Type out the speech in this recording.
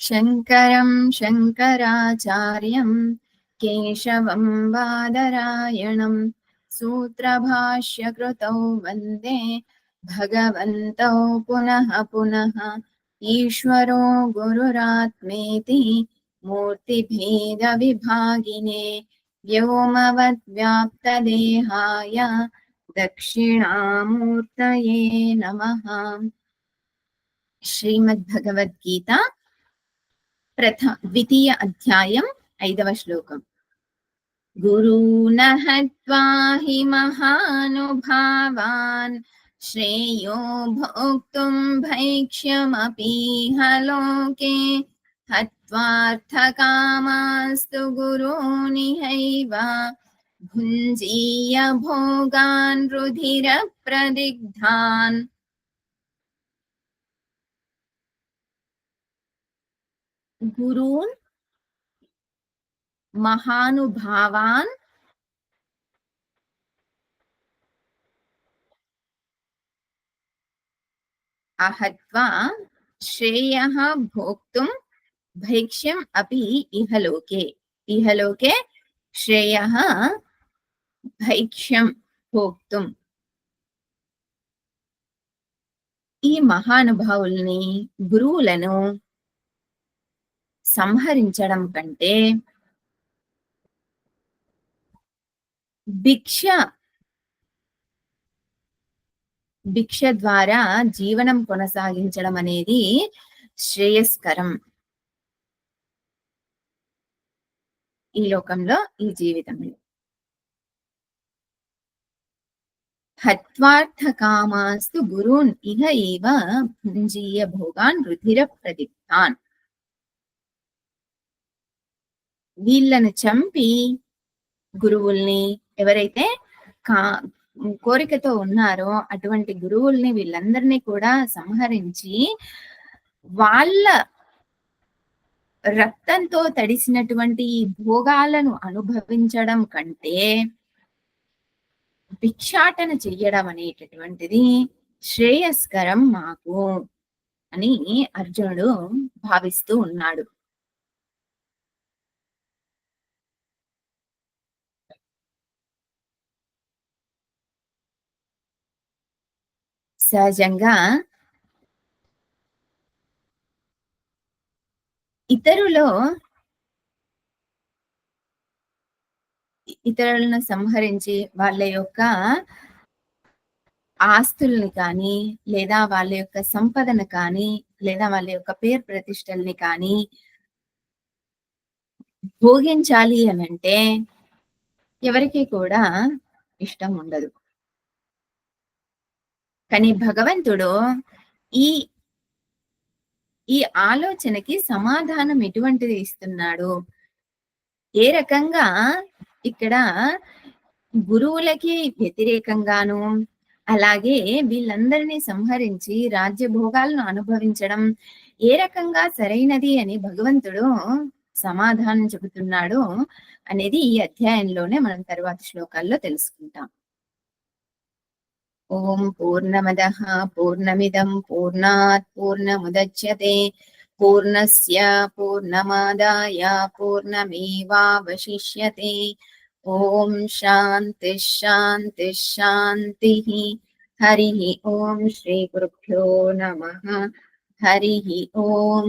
शङ्करं शङ्कराचार्यं केशवं बादरायणं सूत्रभाष्यकृतौ वन्दे भगवन्तौ पुनः पुनः। ईश्वरो गुरुरात्मेति मूर्तिभेदविभागिने व्योमवद्व्याप्तदेहाय दक्षिणामूर्तये नमः। श्रीमद्भगवद्गीता द्वितीय अध्यायं 5వ శ్లోకం। गुरून् हत्वा हि महानुभावान् श्रेयो भोक्तुं भैक्ष्यमपीह लोके हत्वार्थकामास्तु गुरूनिहैव भुञ्जीय भोगान् रुधिरप्रदिग्धान्। गुरून् महानुभावान् आहत्वा श्रेयः भोक्तुं भैक्ष्यम् अपि इहलोके। इहलोके श्रेयः भैक्ष्యం భోక్తుం। ఈ మహానుభావుల్ని గురువులను సంహరించడం కంటే భిక్ష ద్వారా జీవనం కొనసాగించడం అనేది శ్రేయస్కరం ఈ లోకంలో, ఈ జీవితంలో। హత్వార్థకామాస్తు గురూన్ ఇహ ఏవ భుంజీయ భోగాన్ రుధిర ప్రదిక్తాన్। వీళ్ళను చంపి గురువుల్ని, ఎవరైతే కోరికతో ఉన్నారో అటువంటి గురువుల్ని వీళ్ళందరినీ కూడా సంహరించి వాళ్ళ రక్తంతో తడిసినటువంటి ఈ భోగాలను అనుభవించడం కంటే భిక్షాటన చెయ్యడం అనేటటువంటిది శ్రేయస్కరం మాకు అని అర్జునుడు భావిస్తూ ఉన్నాడు। సహజంగా ఇతరులను సంహరించి వాళ్ళ యొక్క ఆస్తుల్ని కానీ, లేదా వాళ్ళ యొక్క సంపదను కానీ, లేదా వాళ్ళ యొక్క పేరు ప్రతిష్టల్ని కానీ భోగించాలి అని అంటే ఎవరికి కూడా ఇష్టం ఉండదు। కానీ భగవంతుడు ఈ ఆలోచనకి సమాధానం ఎటువంటిది ఇస్తున్నాడు? ఏ రకంగా ఇక్కడ గురువులకి వ్యతిరేకంగాను, అలాగే వీళ్ళందరినీ సంహరించి రాజ్యభోగాలను అనుభవించడం ఏ రకంగా సరైనది అని భగవంతుడు సమాధానం చెబుతున్నాడు అనేది ఈ అధ్యాయంలోనే మనం తర్వాత శ్లోకాల్లో తెలుసుకుంటాం। ఓం పూర్ణమదః పూర్ణమిదం పూర్ణాత్ పూర్ణముదచ్యతే పూర్ణస్య పూర్ణమాదాయ పూర్ణమేవావశిష్యతే। ఓం శాంతి శాంతి శాంతి। హరి ఓం శ్రీ గురుభ్యో నమః। హరి ఓం।